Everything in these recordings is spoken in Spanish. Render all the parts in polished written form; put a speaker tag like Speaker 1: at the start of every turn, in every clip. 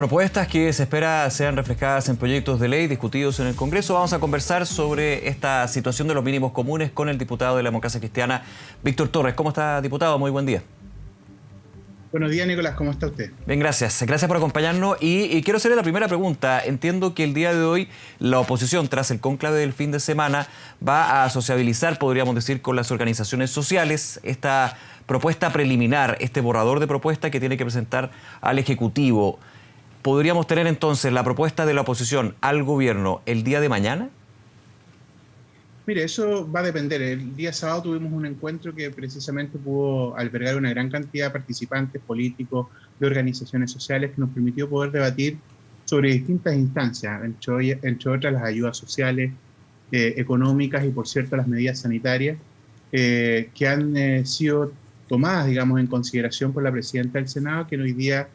Speaker 1: Propuestas que se espera sean reflejadas en proyectos de ley discutidos en el Congreso. Vamos a conversar sobre esta situación de los mínimos comunes con el diputado de la Democracia Cristiana, Víctor Torres. ¿Cómo está, diputado? Muy buen día.
Speaker 2: Buenos días, Nicolás. ¿Cómo está usted?
Speaker 1: Bien, gracias. Gracias por acompañarnos. Y quiero hacerle la primera pregunta. Entiendo que el día de hoy la oposición, tras el cónclave del fin de semana, va a sociabilizar, podríamos decir, con las organizaciones sociales esta propuesta preliminar, este borrador de propuesta que tiene que presentar al Ejecutivo. ¿Podríamos tener entonces la propuesta de la oposición al gobierno el día de mañana?
Speaker 2: Mire, eso va a depender. El día sábado tuvimos un encuentro que precisamente pudo albergar una gran cantidad de participantes políticos, de organizaciones sociales, que nos permitió poder debatir sobre distintas instancias, entre otras las ayudas sociales, económicas y, por cierto, las medidas sanitarias que han sido tomadas, digamos, en consideración por la presidenta del Senado, que hoy día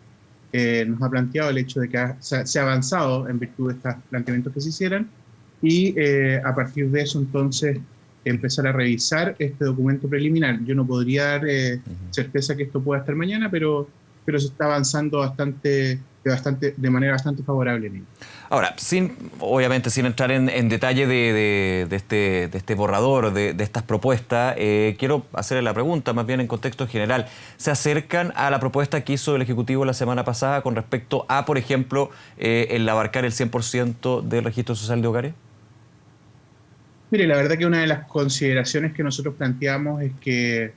Speaker 2: nos ha planteado el hecho de que se ha avanzado en virtud de estos planteamientos que se hicieran y a partir de eso entonces empezar a revisar este documento preliminar. Yo no podría dar certeza que esto pueda estar mañana, pero se está avanzando de manera bastante favorable.
Speaker 1: Ahora, obviamente sin entrar en detalle de este borrador, de estas propuestas, quiero hacerle la pregunta más bien en contexto general. ¿Se acercan a la propuesta que hizo el Ejecutivo la semana pasada con respecto a, por ejemplo, el abarcar el 100% del registro social de hogares?
Speaker 2: Mire, la verdad que una de las consideraciones que nosotros planteamos es que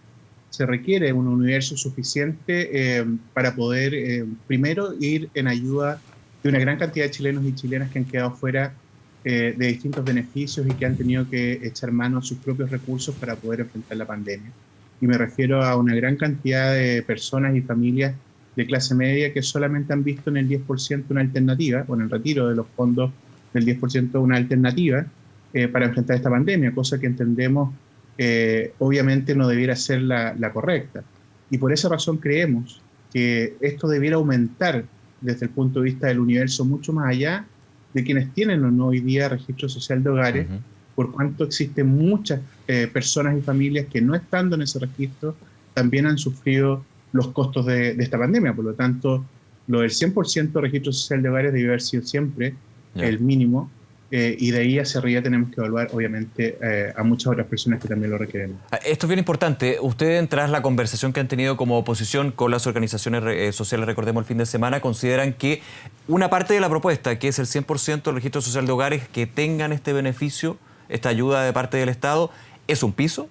Speaker 2: se requiere un universo suficiente para poder, primero, ir en ayuda de una gran cantidad de chilenos y chilenas que han quedado fuera de distintos beneficios y que han tenido que echar mano a sus propios recursos para poder enfrentar la pandemia. Y me refiero a una gran cantidad de personas y familias de clase media que solamente han visto en el 10% una alternativa, o en el retiro de los fondos del 10% una alternativa para enfrentar esta pandemia, cosa que entendemos obviamente no debiera ser la correcta. Y por esa razón creemos que esto debiera aumentar desde el punto de vista del universo mucho más allá de quienes tienen o no hoy día registro social de hogares, por cuanto existen muchas personas y familias que no estando en ese registro también han sufrido los costos de esta pandemia. Por lo tanto, lo del 100% registro social de hogares debe haber sido siempre el mínimo. Y de ahí hacia arriba tenemos que evaluar, obviamente, a muchas otras personas que también lo requieren.
Speaker 1: Esto es bien importante. Ustedes, tras la conversación que han tenido como oposición con las organizaciones sociales, recordemos el fin de semana, consideran que una parte de la propuesta, que es el 100% del registro social de hogares, que tengan este beneficio, esta ayuda de parte del Estado, ¿es un piso?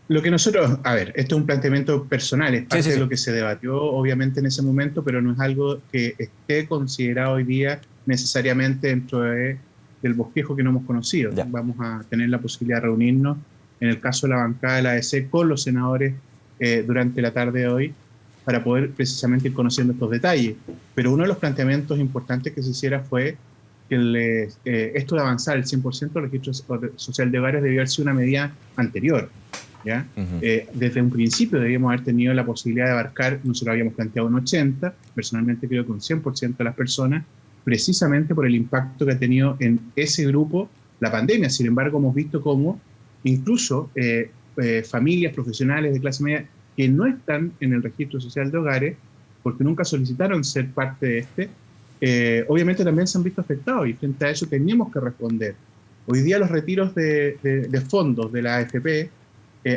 Speaker 2: Lo que nosotros, esto es un planteamiento personal, es parte de lo que se debatió obviamente en ese momento, pero no es algo que esté considerado hoy día necesariamente dentro del bosquejo que no hemos conocido. Vamos a tener la posibilidad de reunirnos, en el caso de la bancada de la ADC, con los senadores durante la tarde de hoy, para poder precisamente ir conociendo estos detalles. Pero uno de los planteamientos importantes que se hiciera fue que esto de avanzar el 100% del registro social de hogares debió haber sido una medida anterior. ¿Ya? Desde un principio debíamos haber tenido la posibilidad de abarcar, nosotros habíamos planteado un 80%, personalmente creo que un 100% de las personas, precisamente por el impacto que ha tenido en ese grupo la pandemia. Sin embargo, hemos visto cómo incluso familias profesionales de clase media que no están en el registro social de hogares, porque nunca solicitaron ser parte de obviamente también se han visto afectados y frente a eso tenemos que responder. Hoy día los retiros de fondos de la AFP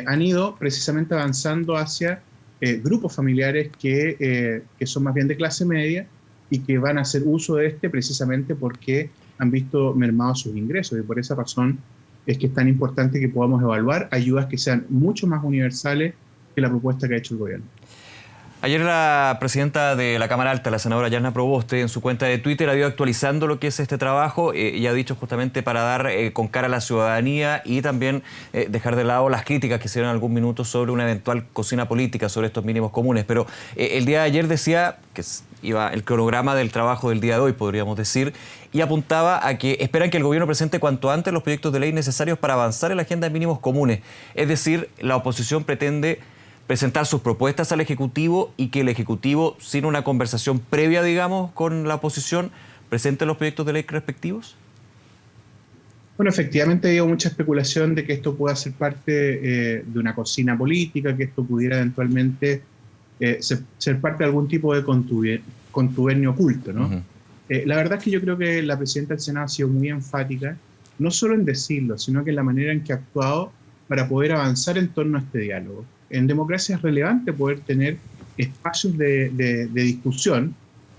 Speaker 2: han ido precisamente avanzando hacia grupos familiares que son más bien de clase media y que van a hacer uso de precisamente porque han visto mermados sus ingresos. Y por esa razón es que es tan importante que podamos evaluar ayudas que sean mucho más universales que la propuesta que ha hecho el gobierno.
Speaker 1: Ayer la presidenta de la Cámara Alta, la senadora Yarna Proboste, en su cuenta de Twitter ha ido actualizando lo que es este trabajo y ha dicho justamente para dar con cara a la ciudadanía y también dejar de lado las críticas que se dieron en algún minuto sobre una eventual cocina política, sobre estos mínimos comunes. Pero el día de ayer decía que iba el cronograma del trabajo del día de hoy, podríamos decir, y apuntaba a que esperan que el gobierno presente cuanto antes los proyectos de ley necesarios para avanzar en la agenda de mínimos comunes. Es decir, la oposición pretende presentar sus propuestas al Ejecutivo y que el Ejecutivo, sin una conversación previa, digamos, con la oposición, presente los proyectos de ley respectivos?
Speaker 2: Bueno, efectivamente hay mucha especulación de que esto pueda ser parte de una cocina política, que esto pudiera eventualmente ser parte de algún tipo de contubernio oculto, ¿no? La verdad es que yo creo que la presidenta del Senado ha sido muy enfática, no solo en decirlo, sino que en la manera en que ha actuado para poder avanzar en torno a este diálogo. En democracia es relevante poder tener espacios de discusión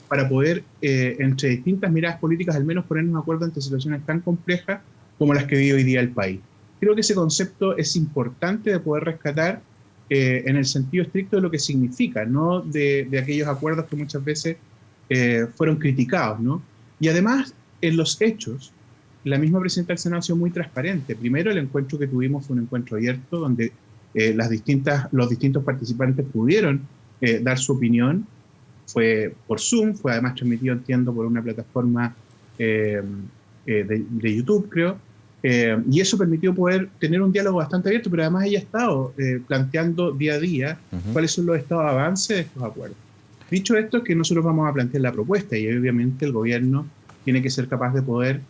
Speaker 2: para poder, entre distintas miradas políticas, al menos ponernos de acuerdo ante situaciones tan complejas como las que vive hoy día el país. Creo que ese concepto es importante de poder rescatar en el sentido estricto de lo que significa, no de aquellos acuerdos que muchas veces fueron criticados, ¿no? Y además, en los hechos, la misma presidenta del Senado ha sido muy transparente. Primero, el encuentro que tuvimos fue un encuentro abierto donde los distintos participantes pudieron dar su opinión. Fue por Zoom, fue además transmitido, entiendo, por una plataforma de YouTube, creo. Y eso permitió poder tener un diálogo bastante abierto, pero además ella ha estado planteando día a día cuáles son los estados de avance de estos acuerdos. Dicho esto, es que nosotros vamos a plantear la propuesta y obviamente el gobierno tiene que ser capaz de poder,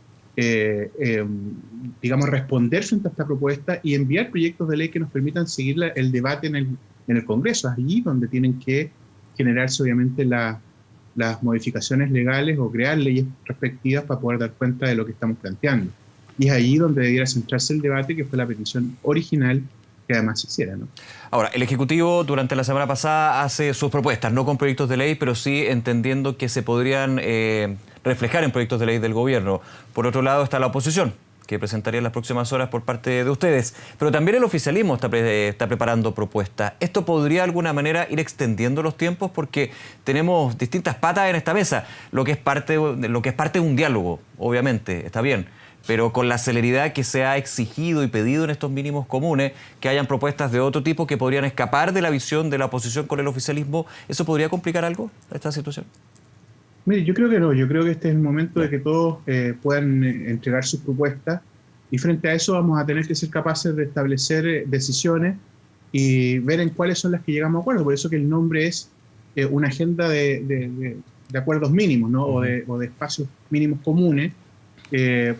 Speaker 2: digamos, responder frente a esta propuesta y enviar proyectos de ley que nos permitan seguir el debate en el Congreso, allí donde tienen que generarse obviamente las modificaciones legales o crear leyes respectivas para poder dar cuenta de lo que estamos planteando. Y es allí donde debiera centrarse el debate, que fue la petición original que además se hiciera, ¿no?
Speaker 1: Ahora, el Ejecutivo durante la semana pasada hace sus propuestas, no con proyectos de ley, pero sí entendiendo que se podrían reflejar en proyectos de ley del gobierno. Por otro lado está la oposición, que presentaría en las próximas horas por parte de ustedes. Pero también el oficialismo está preparando propuestas. ¿Esto podría de alguna manera ir extendiendo los tiempos? Porque tenemos distintas patas en esta mesa, lo que es parte de un diálogo, obviamente, está bien, pero con la celeridad que se ha exigido y pedido en estos mínimos comunes, que hayan propuestas de otro tipo que podrían escapar de la visión de la oposición con el oficialismo, ¿eso podría complicar algo esta situación?
Speaker 2: Mire, yo creo que no, yo creo que este es el momento de que todos puedan entregar sus propuestas y frente a eso vamos a tener que ser capaces de establecer decisiones y ver en cuáles son las que llegamos a acuerdo. Por eso que el nombre es una agenda de acuerdos mínimos, ¿no? O de espacios mínimos comunes,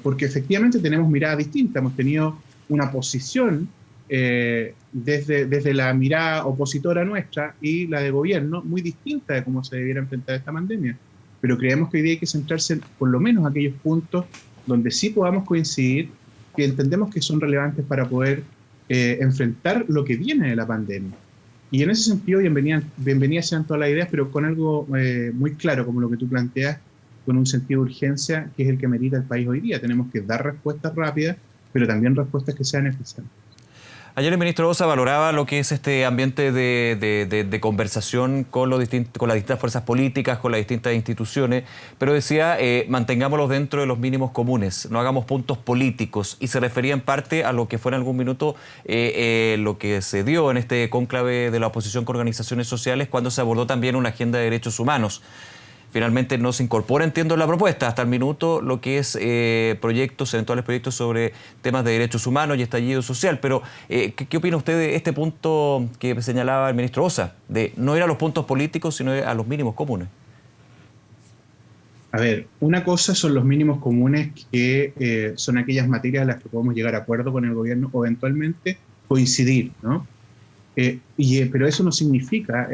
Speaker 2: porque efectivamente tenemos miradas distintas. Hemos tenido una posición desde la mirada opositora nuestra y la de gobierno muy distinta de cómo se debiera enfrentar esta pandemia. Pero creemos que hoy día hay que centrarse en por lo menos aquellos puntos donde sí podamos coincidir, que entendemos que son relevantes para poder enfrentar lo que viene de la pandemia. Y en ese sentido, bienvenidas sean todas las ideas, pero con algo muy claro, como lo que tú planteas, con un sentido de urgencia, que es el que merita el país hoy día. Tenemos que dar respuestas rápidas, pero también respuestas que sean eficientes.
Speaker 1: Ayer el ministro Osa valoraba lo que es este ambiente de conversación con las distintas fuerzas políticas, con las distintas instituciones, pero decía, mantengámoslos dentro de los mínimos comunes, no hagamos puntos políticos, y se refería en parte a lo que fue en algún minuto lo que se dio en este cónclave de la oposición con organizaciones sociales, cuando se abordó también una agenda de derechos humanos. Finalmente no se incorpora, entiendo, en la propuesta hasta el minuto lo que es eventuales proyectos sobre temas de derechos humanos y estallido social. Pero, ¿qué opina usted de este punto que señalaba el ministro Osa, de no ir a los puntos políticos, sino a los mínimos comunes?
Speaker 2: A ver, una cosa son los mínimos comunes, que son aquellas materias a las que podemos llegar a acuerdo con el gobierno o eventualmente coincidir, ¿no? Pero eso no significa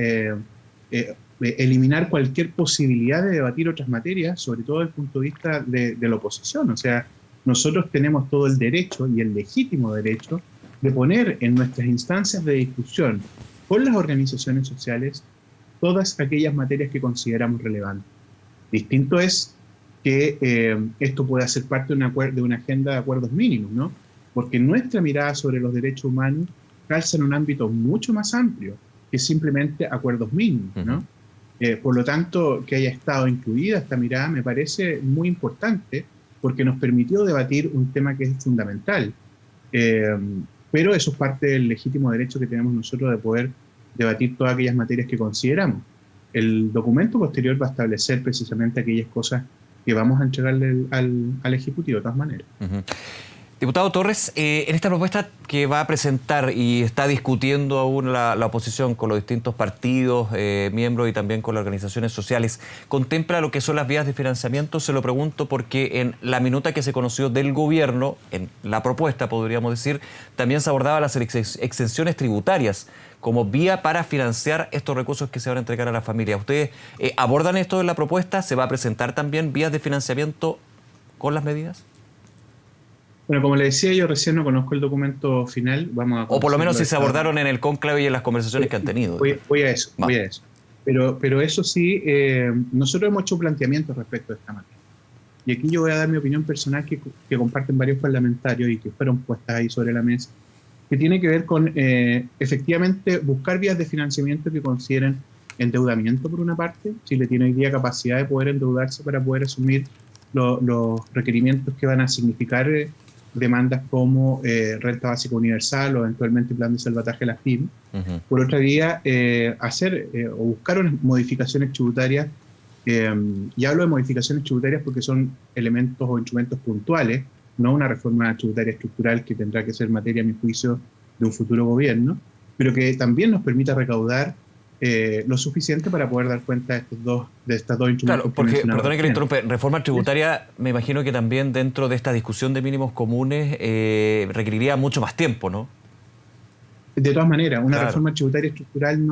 Speaker 2: eliminar cualquier posibilidad de debatir otras materias, sobre todo desde el punto de vista de la oposición. O sea, nosotros tenemos todo el derecho y el legítimo derecho de poner en nuestras instancias de discusión con las organizaciones sociales todas aquellas materias que consideramos relevantes. Distinto es que esto pueda ser parte de una agenda de acuerdos mínimos, ¿no? Porque nuestra mirada sobre los derechos humanos calza en un ámbito mucho más amplio que simplemente acuerdos mínimos, ¿no? Por lo tanto, que haya estado incluida esta mirada me parece muy importante porque nos permitió debatir un tema que es fundamental. Pero eso es parte del legítimo derecho que tenemos nosotros de poder debatir todas aquellas materias que consideramos. El documento posterior va a establecer precisamente aquellas cosas que vamos a entregarle al Ejecutivo de todas maneras.
Speaker 1: Diputado Torres, en esta propuesta que va a presentar y está discutiendo aún la oposición con los distintos partidos, miembros y también con las organizaciones sociales, ¿contempla lo que son las vías de financiamiento? Se lo pregunto porque en la minuta que se conoció del gobierno, en la propuesta podríamos decir, también se abordaba las exenciones tributarias como vía para financiar estos recursos que se van a entregar a las familias. ¿Ustedes abordan esto en la propuesta? ¿Se va a presentar también vías de financiamiento con las medidas?
Speaker 2: Bueno, como le decía, yo recién no conozco el documento final.
Speaker 1: O por lo menos si se abordaron en el cónclave y en las conversaciones que han tenido.
Speaker 2: Voy a eso. Pero eso sí, nosotros hemos hecho planteamientos respecto a esta materia. Y aquí yo voy a dar mi opinión personal que comparten varios parlamentarios y que fueron puestas ahí sobre la mesa, que tiene que ver con efectivamente buscar vías de financiamiento que consideren endeudamiento por una parte. Chile tiene hoy día capacidad de poder endeudarse para poder asumir los requerimientos que van a significar demandas como renta básica universal o eventualmente plan de salvataje de las pymes. Por otra vía, hacer o buscar unas modificaciones tributarias, y hablo de modificaciones tributarias porque son elementos o instrumentos puntuales, no una reforma tributaria estructural que tendrá que ser materia, a mi juicio, de un futuro gobierno, pero que también nos permita recaudar lo suficiente para poder dar cuenta de estas dos instrumentos.
Speaker 1: Claro, porque, perdone que le interrumpe, reforma tributaria, me imagino que también dentro de esta discusión de mínimos comunes requeriría mucho más tiempo, ¿no? De
Speaker 2: todas maneras, una reforma tributaria estructural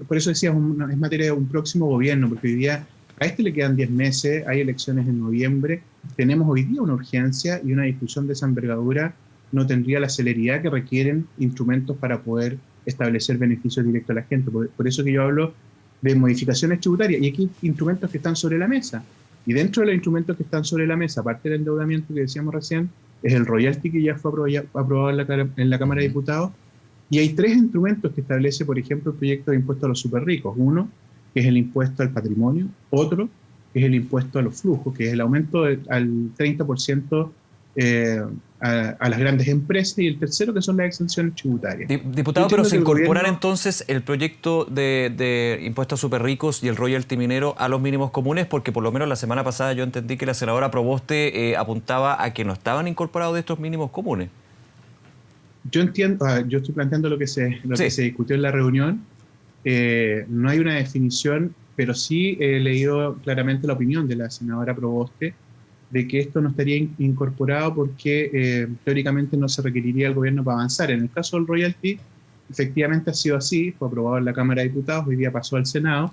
Speaker 2: por eso decía, es materia de un próximo gobierno, porque hoy día a este le quedan 10 meses, hay elecciones en noviembre, tenemos hoy día una urgencia y una discusión de esa envergadura no tendría la celeridad que requieren instrumentos para poder establecer beneficios directos a la gente. Por eso que yo hablo de modificaciones tributarias. Y aquí hay instrumentos que están sobre la mesa. Y dentro de los instrumentos que están sobre la mesa, aparte del endeudamiento que decíamos recién, es el royalty que ya fue aprobado en la Cámara de Diputados. Y hay 3 instrumentos que establece, por ejemplo, el proyecto de impuesto a los superricos. Uno, que es el impuesto al patrimonio. Otro, que es el impuesto a los flujos, que es el aumento al 30% a las grandes empresas, y el tercero que son las exenciones tributarias.
Speaker 1: Diputado, pero se incorporar entonces el proyecto de impuestos a superricos y el royalty minero a los mínimos comunes, porque por lo menos la semana pasada yo entendí que la senadora Proboste apuntaba a que no estaban incorporados de estos mínimos comunes.
Speaker 2: Yo entiendo, yo estoy planteando lo que se discutió en la reunión. No hay una definición, pero sí he leído claramente la opinión de la senadora Proboste de que esto no estaría incorporado porque teóricamente no se requeriría al gobierno para avanzar. En el caso del royalty, efectivamente ha sido así, fue aprobado en la Cámara de Diputados, hoy día pasó al Senado.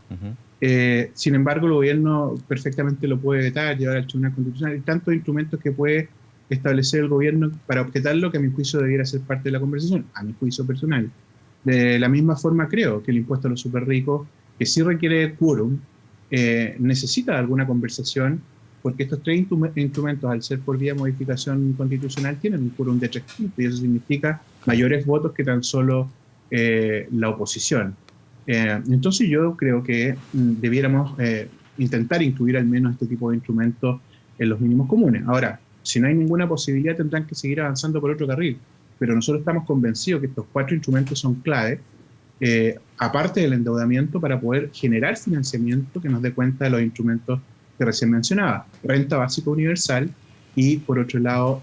Speaker 2: Sin embargo, el gobierno perfectamente lo puede vetar, llevar al Tribunal Constitucional. Hay tantos instrumentos que puede establecer el gobierno para objetarlo que a mi juicio debiera ser parte de la conversación, a mi juicio personal. De la misma forma creo que el impuesto a los superricos, que sí requiere quórum, necesita alguna conversación, porque estos 3 instrumentos, al ser por vía de modificación constitucional, tienen un quórum de 3 quintos, y eso significa mayores votos que tan solo la oposición. Entonces yo creo que debiéramos intentar incluir al menos este tipo de instrumentos en los mínimos comunes. Ahora, si no hay ninguna posibilidad, tendrán que seguir avanzando por otro carril, pero nosotros estamos convencidos que estos 4 instrumentos son clave, aparte del endeudamiento, para poder generar financiamiento que nos dé cuenta de los instrumentos que recién mencionaba, renta básica universal y, por otro lado,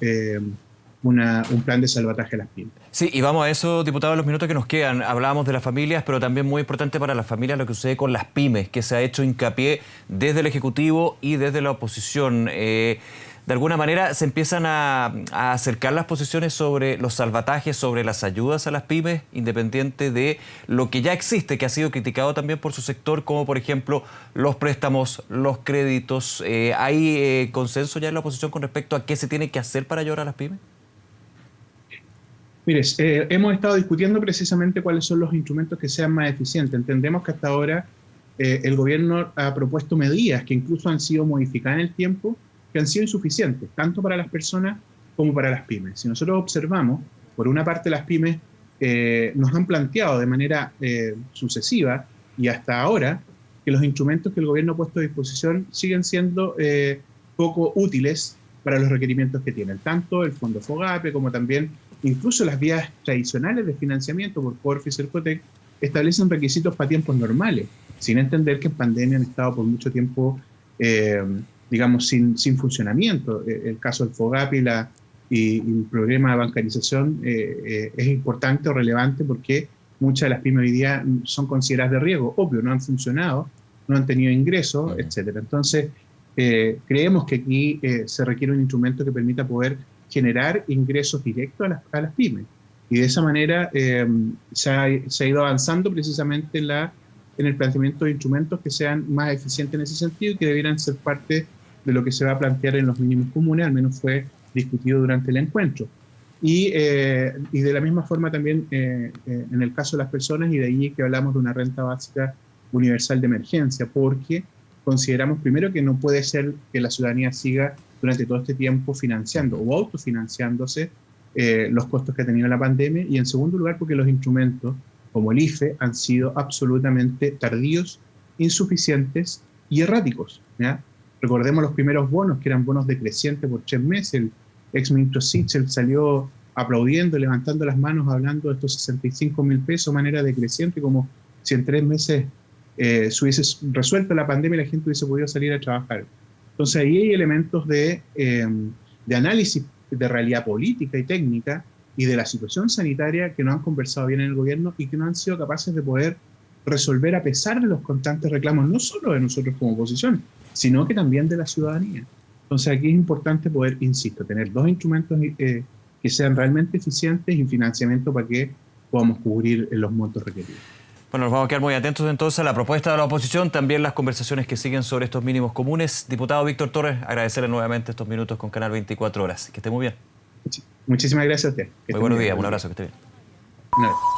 Speaker 2: un plan de salvataje a las pymes.
Speaker 1: Sí, y vamos a eso, diputado, en los minutos que nos quedan. Hablábamos de las familias, pero también muy importante para las familias lo que sucede con las pymes, que se ha hecho hincapié desde el Ejecutivo y desde la oposición. De alguna manera se empiezan a acercar las posiciones sobre los salvatajes, sobre las ayudas a las pymes, independiente de lo que ya existe, que ha sido criticado también por su sector, como por ejemplo los préstamos, los créditos. ¿Hay consenso ya en la oposición con respecto a qué se tiene que hacer para ayudar a las pymes?
Speaker 2: Mire, hemos estado discutiendo precisamente cuáles son los instrumentos que sean más eficientes. Entendemos que hasta ahora el gobierno ha propuesto medidas que incluso han sido modificadas en el tiempo, que han sido insuficientes, tanto para las personas como para las pymes. Si nosotros observamos, por una parte las pymes nos han planteado de manera sucesiva y hasta ahora que los instrumentos que el gobierno ha puesto a disposición siguen siendo poco útiles para los requerimientos que tienen, tanto el Fondo FOGAPE como también incluso las vías tradicionales de financiamiento por Corfo y Cercotec establecen requisitos para tiempos normales, sin entender que en pandemia han estado por mucho tiempo digamos, sin funcionamiento. El caso del FOGAPE y el problema de bancarización es importante o relevante porque muchas de las pymes hoy día son consideradas de riesgo. Obvio, no han funcionado, no han tenido ingresos, etcétera. Entonces, creemos que aquí se requiere un instrumento que permita poder generar ingresos directos a las pymes. Y de esa manera se ha ido avanzando precisamente en el planteamiento de instrumentos que sean más eficientes en ese sentido y que debieran ser parte de lo que se va a plantear en los mínimos comunes, al menos fue discutido durante el encuentro. Y de la misma forma también en el caso de las personas, y de ahí que hablamos de una renta básica universal de emergencia, porque consideramos primero que no puede ser que la ciudadanía siga durante todo este tiempo financiando o autofinanciándose los costos que ha tenido la pandemia, y en segundo lugar porque los instrumentos como el IFE han sido absolutamente tardíos, insuficientes y erráticos, ¿ya? Recordemos los primeros bonos, que eran bonos decrecientes por 3 meses. El exministro Sichel salió aplaudiendo, levantando las manos, hablando de estos 65.000 pesos de manera decreciente, como si en 3 meses se hubiese resuelto la pandemia y la gente hubiese podido salir a trabajar. Entonces ahí hay elementos de análisis de realidad política y técnica y de la situación sanitaria que no han conversado bien en el gobierno y que no han sido capaces de poder resolver a pesar de los constantes reclamos, no solo de nosotros como oposición, sino que también de la ciudadanía. Entonces aquí es importante poder, insisto, tener dos instrumentos que sean realmente eficientes y financiamiento para que podamos cubrir los montos requeridos.
Speaker 1: Bueno, nos vamos a quedar muy atentos entonces a la propuesta de la oposición, también las conversaciones que siguen sobre estos mínimos comunes. Diputado Víctor Torres, agradecerle nuevamente estos minutos con Canal 24 Horas. Que esté muy bien.
Speaker 2: Muchísimas gracias a usted.
Speaker 1: Muy buenos días, un abrazo, que esté bien.
Speaker 2: Un abrazo.